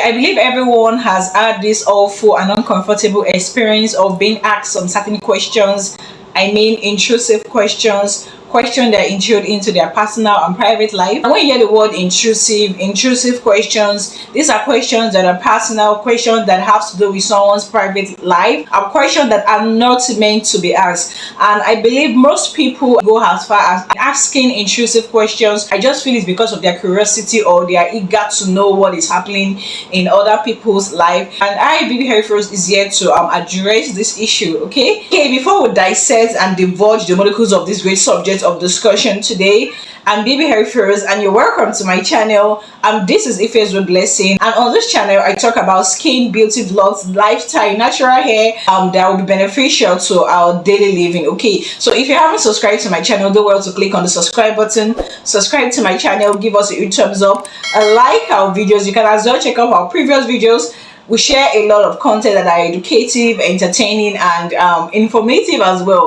I believe everyone has had this awful and uncomfortable experience of being asked some certain questions. I mean, intrusive questions, questions that intrude into their personal and private life. And when you hear the word intrusive questions, these are questions that are personal, questions that have to do with someone's private life, are questions that are not meant to be asked. And I believe most people go as far as asking intrusive questions. I just feel it's because of their curiosity or they are eager to know what is happening in other people's life. And I, Baby Harry Froze, is here to address this issue. Okay, before we dissect and divulge the molecules of this great subject of discussion today, I'm Baby Harry Froze and you're welcome to my channel. This is Ife's with Blessing, and on this channel I talk about skin, beauty vlogs, lifestyle, natural hair that will be beneficial to our daily living. Okay, so if you haven't subscribed to my channel, do well to click on the subscribe button, subscribe to my channel, give us a huge thumbs up, and like our videos. You can as well check out our previous videos. We share a lot of content that are educative, entertaining, and informative as well.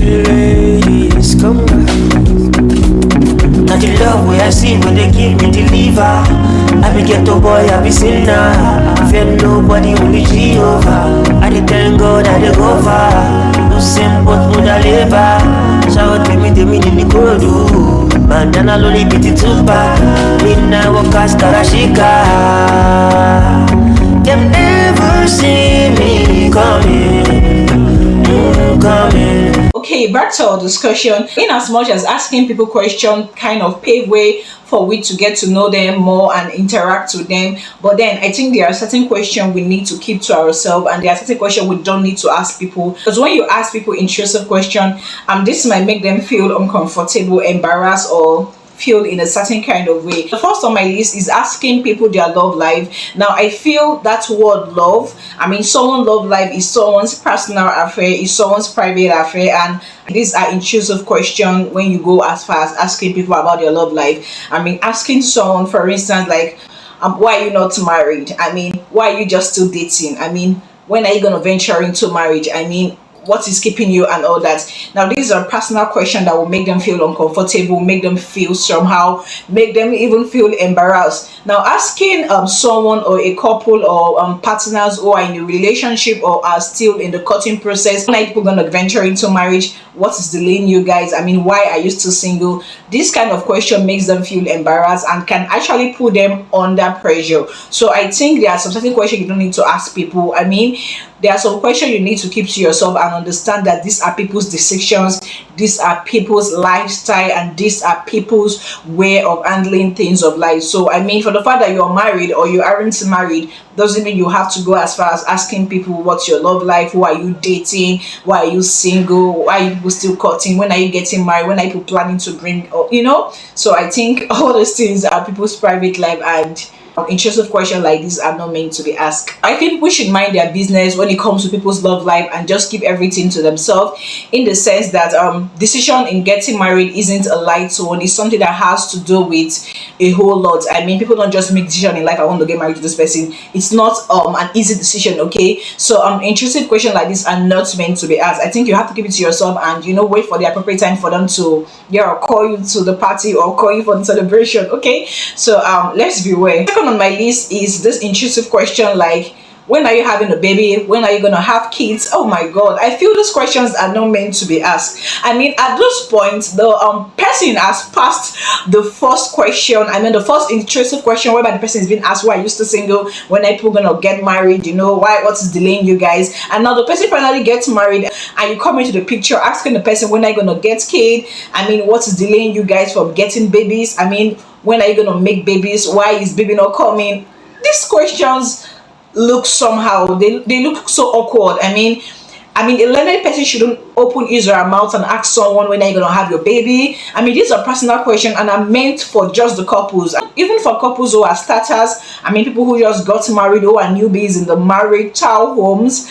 Ladies, come back. Now the love we I see when they give me deliver. I be ghetto boy, I be sinner. Fear nobody, only Jehovah. I dey thank God I dey go far. No same but muda labor. Shout to me, the kodu. Bandana loli biti tupa. Midnight walkers tarashika. Them never see me coming. Coming. Okay, back to our discussion. In as much as asking people questions kind of pave way for we to get to know them more and interact with them, but then I think there are certain questions we need to keep to ourselves, and there are certain questions we don't need to ask people, because when you ask people intrusive questions, this might make them feel uncomfortable, embarrassed, or feel in a certain kind of way. The first on my list is asking people their love life. Now I feel that word love, someone's love life is someone's personal affair, is someone's private affair, and these are intrusive questions when you go as far as asking people about their love life. Asking someone, for instance, like why are you not married? Why are you just still dating? When are you going to venture into marriage? What is keeping you and all that. Now these are personal questions that will make them feel uncomfortable, make them feel somehow, make them even feel embarrassed. Now asking someone or a couple or partners who are in a relationship or are still in the courting process, when are people going to venture into marriage? What is delaying you guys? Why are you still single? This kind of question makes them feel embarrassed and can actually put them under pressure. So I think there are some certain questions you don't need to ask people. There are some questions you need to keep to yourself and understand that these are people's decisions, these are people's lifestyle, and these are people's way of handling things of life. So for the fact that you're married or you aren't married doesn't mean you have to go as far as asking people what's your love life, who are you dating, why are you single, why are you still courting, when are you getting married, when are you planning to bring up, So I think all those things are people's private life, and intrusive questions like this are not meant to be asked. I think we should mind their business when it comes to people's love life and just keep everything to themselves, in the sense that decision in getting married isn't a light one. It's something that has to do with a whole lot. People don't just make decision in life, I want to get married to this person. It's not an easy decision. Okay, so intrusive questions like this are not meant to be asked. I think you have to keep it to yourself and wait for the appropriate time for them to call you to the party or call you for the celebration. Okay, so let's beware. Second on my list is this intrusive question like, when are you having a baby? When are you gonna have kids? Oh my god, I feel these questions are not meant to be asked. At this point, the person has passed the first question. The first intrusive question whereby the person is being asked, why are you still single? When are people gonna get married? What is delaying you guys? And now the person finally gets married and you come into the picture asking the person, when are you gonna get kid? What is delaying you guys from getting babies? When are you gonna make babies? Why is baby not coming? These questions look somehow, they look so awkward. A learned person shouldn't open his or her mouth and ask someone, when are you gonna have your baby? These are personal questions and are meant for just the couples. Even for couples who are starters, people who just got married, who are newbies in the married child homes.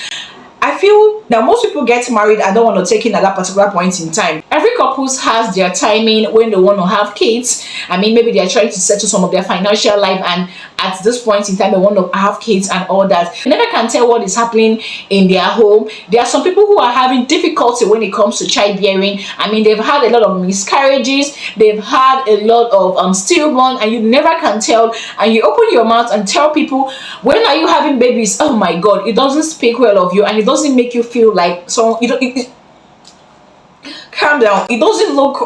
I feel that most people get married and don't want to take in at that particular point in time. Every couple has their timing when they want to have kids. Maybe they are trying to settle some of their financial life, and at this point in time they want to have kids and all that. You never can tell what is happening in their home. There are some people who are having difficulty when it comes to childbearing. I mean, they've had a lot of miscarriages, they've had a lot of stillborn, and you never can tell. And you open your mouth and tell people, when are you having babies? Oh my god, it doesn't speak well of you, and it doesn't make you feel like, so you don't calm down. It doesn't look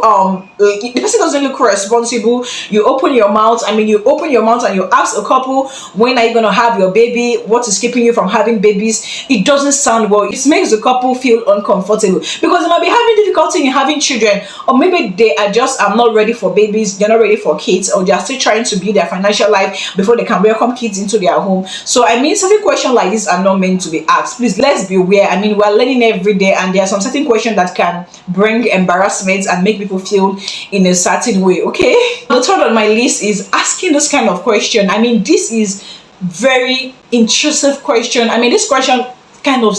the person doesn't look responsible. You open your mouth, I mean, you open your mouth and you ask a couple, when are you gonna have your baby? What is keeping you from having babies? It doesn't sound well. It makes the couple feel uncomfortable because they might be having difficulty in having children, or maybe they are just not ready for babies, they're not ready for kids, or they're still trying to build their financial life before they can welcome kids into their home. So I mean, certain questions like this are not meant to be asked. Please, let's be aware. I mean, we're learning every day, and there are some certain questions that can bring embarrassment and make people feel in a certain way. Okay, the third on my list is asking this kind of question. I mean, this is very intrusive question. I mean, this question kind of,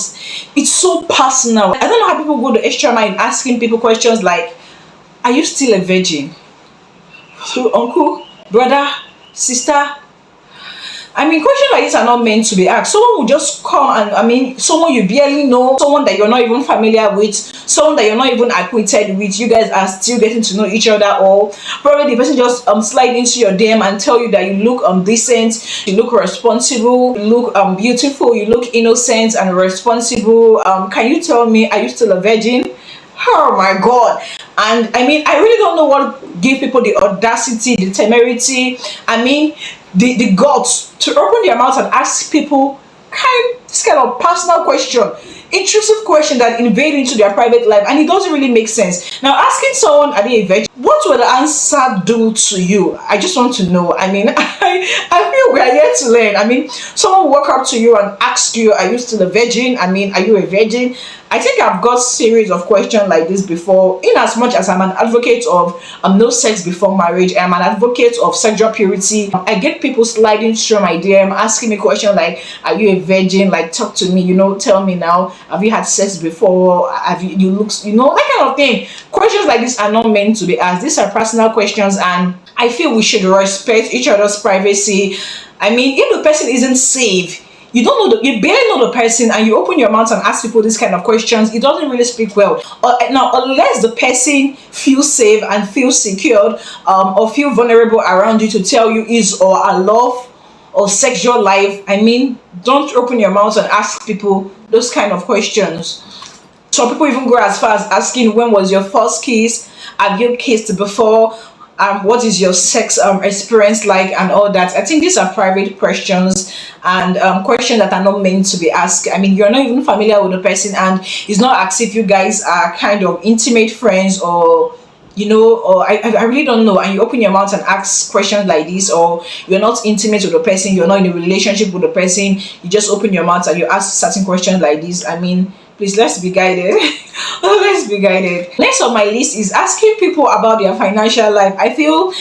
it's so personal. I don't know how people go the extra mile in asking people questions like, are you still a virgin? So uncle, brother, sister, I mean, questions like this are not meant to be asked. Someone will just come and, I mean, someone you barely know, someone that you're not even familiar with, someone that you're not even acquainted with, you guys are still getting to know each other, or probably the person just slide into your DM and tell you that you look decent, you look responsible, you look beautiful, you look innocent and responsible. Can you tell me, are you still a virgin? Oh my god. And I mean, I really don't know what gave people the audacity, the temerity, I mean, the guts to open their mouth and ask people this kind of personal question, intrusive question that invade into their private life, and it doesn't really make sense. Now, asking someone, are they a virgin, what will the answer do to you? I just want to know. I mean, I feel we are here to learn. I mean, someone walk up to you and ask you, are you still a virgin? I mean, are you a virgin? I think I've got series of questions like this before. In as much as I'm an advocate of no sex before marriage, I'm an advocate of sexual purity. I get people sliding through my DM asking me questions like, are you a virgin? Like, talk to me, you know, tell me now, have you had sex before? Have you look, you know, that kind of thing. Questions like this are not meant to be asked. These are personal questions, and I feel we should respect each other's privacy. I mean, if the person isn't safe, you don't know, you barely know the person, and you open your mouth and ask people this kind of questions, it doesn't really speak well. Now, unless the person feels safe and feels secured, or feel vulnerable around you to tell you his or her love or sexual life, I mean, don't open your mouth and ask people those kind of questions. Some people even go as far as asking, when was your first kiss? Have you kissed before? What is your sex experience like, and all that. I think these are private questions, and questions that are not meant to be asked. I mean, you're not even familiar with the person, and it's not as if you guys are kind of intimate friends, or you know, or I really don't know, and you open your mouth and ask questions like this, or you're not intimate with the person, you're not in a relationship with the person, you just open your mouth and you ask certain questions like this. I mean, please, let's be guided. Let's be guided. Next on my list is asking people about their financial life. I feel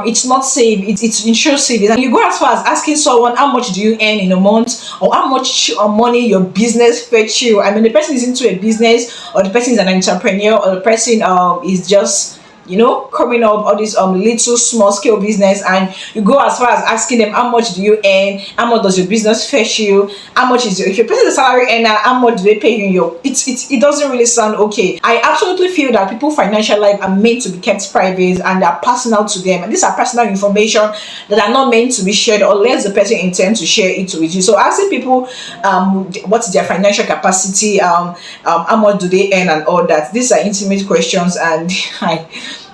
it's not safe, it's intrusive. And you go as far as asking someone, how much do you earn in a month, or how much money your business fetch you. I mean, the person is into a business, or the person is an entrepreneur, or the person is just, you know, coming up all this little small scale business, and you go as far as asking them, how much do you earn, how much does your business fetch you, how much is your, if your person is a salary earner, how much do they pay you in your, it doesn't really sound okay. I absolutely feel that people's financial life are meant to be kept private, and are personal to them, and these are personal information that are not meant to be shared unless the person intends to share it with you. So asking people what's their financial capacity, how much do they earn, and all that, these are intimate questions, and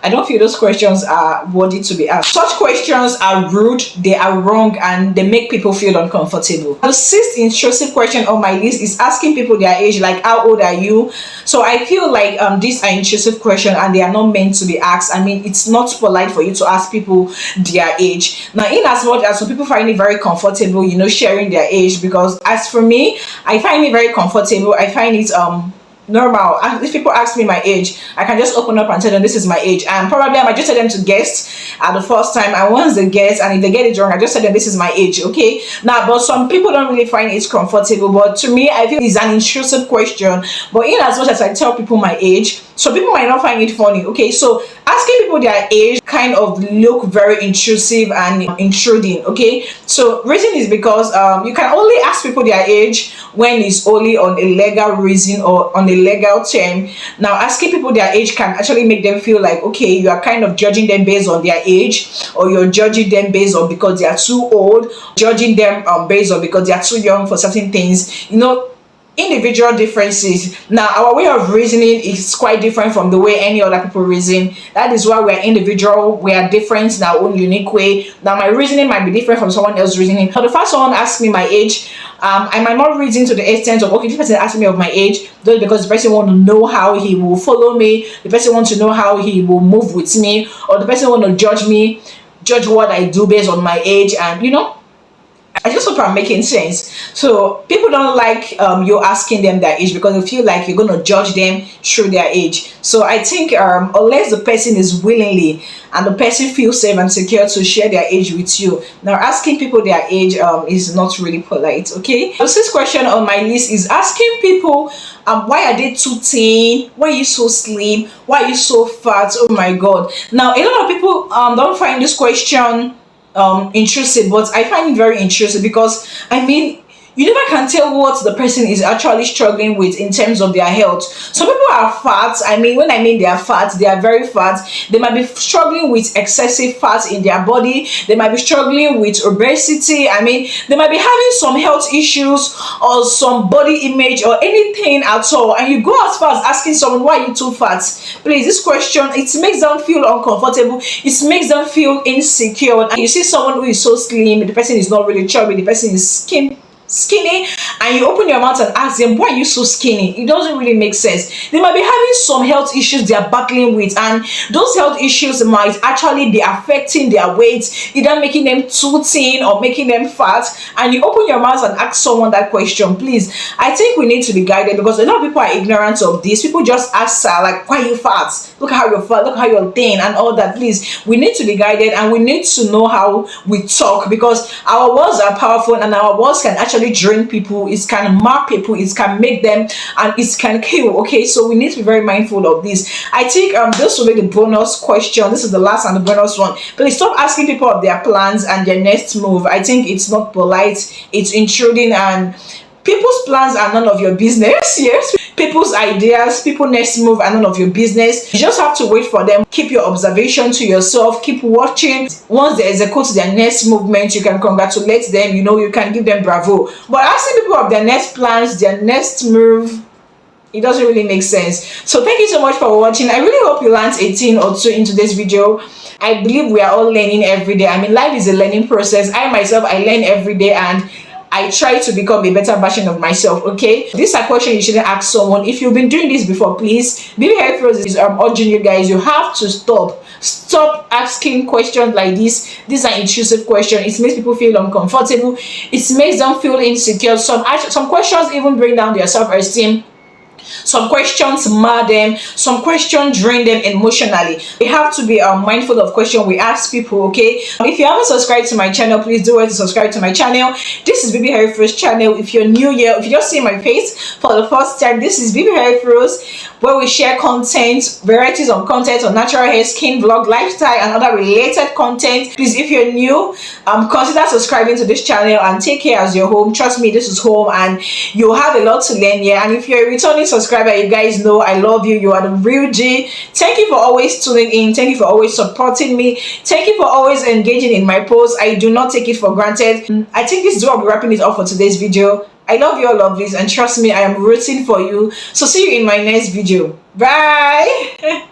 I don't feel those questions are worthy to be asked. Such questions are rude, they are wrong, and they make people feel uncomfortable. The sixth intrusive question on my list is asking people their age, like, how old are you? So I feel like these are intrusive questions, and they are not meant to be asked. I mean, it's not polite for you to ask people their age. Now, in as much as some people find it very comfortable, you know, sharing their age, because as for me, I find it very comfortable. I find it normal. If people ask me my age, I can just open up and tell them this is my age, and probably I might just tell them to guess at the first time, and once they guess and if they get it wrong, I just tell them this is my age. Okay, now but some people don't really find it comfortable, but to me I feel it's an intrusive question. But in as much as I tell people my age, some people might not find it funny. Okay, so asking people their age kind of look very intrusive and intruding. Okay, so reason is because you can only ask people their age when it's only on a legal reason or on a legal term. Now asking people their age can actually make them feel like, okay, you are kind of judging them based on their age, or you're judging them based on because they are too old, judging them based on because they are too young for certain things, you know. Individual differences. Now our way of reasoning is quite different from the way any other people reason. That is why we're individual, we are different in our own unique way. Now my reasoning might be different from someone else's reasoning. So the first someone asks me my age, I might not reason to the extent of, okay, this person asked me of my age just because the person want to know how he will follow me, the person wants to know how he will move with me, or the person want to judge what I do based on my age. And you know, I just hope I'm making sense. So people don't like you asking them their age because they feel like you're going to judge them through their age. So I think unless the person is willingly and the person feels safe and secure to share their age with you, now asking people their age is not really polite. Okay, the sixth question on my list is asking people why are they too thin, why are you so slim, why are you so fat. Oh my god. Now a lot of people don't find this question intrusive, but I find it very intrusive because I mean, you never can tell what the person is actually struggling with in terms of their health. Some people are fat. I mean, when I mean they are fat, they are very fat. They might be struggling with excessive fat in their body. They might be struggling with obesity. I mean, they might be having some health issues or some body image or anything at all. And you go as far as asking someone, why are you too fat? Please, this question, it makes them feel uncomfortable. It makes them feel insecure. And you see someone who is so slim, the person is not really chubby, the person is skinny, and you open your mouth and ask them, why are you so skinny? It doesn't really make sense. They might be having some health issues they are battling with, and those health issues might actually be affecting their weight, either making them too thin or making them fat. And you open your mouth and ask someone that question. Please, I think we need to be guided because a lot of people are ignorant of this. People just ask like, why are you fat? Look how you're fat, look how you're thin, and all that. Please, we need to be guided and we need to know how we talk, because our words are powerful and our words can actually drain people, it can mark people, it can make them, and it can kill. Okay, so we need to be very mindful of this. I think this will be the bonus question. This is the last and the bonus one. Please stop asking people of their plans and their next move. I think it's not polite, it's intruding, and people's plans are none of your business. Yes, people's ideas, people's next move are none of your business. You just have to wait for them. Keep your observation to yourself, keep watching. Once they execute their next movement, you can congratulate them, you know, you can give them bravo. But asking people of their next plans, their next move, it doesn't really make sense. So thank you so much for watching. I really hope you learned a thing or two into this video. I believe we are all learning every day. I mean, life is a learning process. I myself, I learn every day, and I try to become a better version of myself. Okay, these are questions you shouldn't ask someone. If you've been doing this before, please, Baby Hair Froze is urging you guys, you have to stop asking questions like this. These are intrusive questions. It makes people feel uncomfortable, it makes them feel insecure. Some questions even bring down their self-esteem. Some questions mar them, some questions drain them emotionally. We have to be mindful of questions we ask people. Okay, if you haven't subscribed to my channel, please do it to subscribe to my channel. This is Baby Hair Froze channel. If you're new here, if you just see my face for the first time, this is Baby Hair Froze, where we share content, varieties of content on natural hair, skin, vlog, lifestyle, and other related content. Please, if you're new, consider subscribing to this channel and take care as your home. Trust me, this is home, and you'll have a lot to learn here. And if you're a returning subscriber, you guys know I love you. You are the real G. Thank you for always tuning in. Thank you for always supporting me. Thank you for always engaging in my posts. I do not take it for granted. I think this is what I'll be wrapping it up for today's video. I love you all, lovelies, and trust me, I am rooting for you. So see you in my next video. Bye.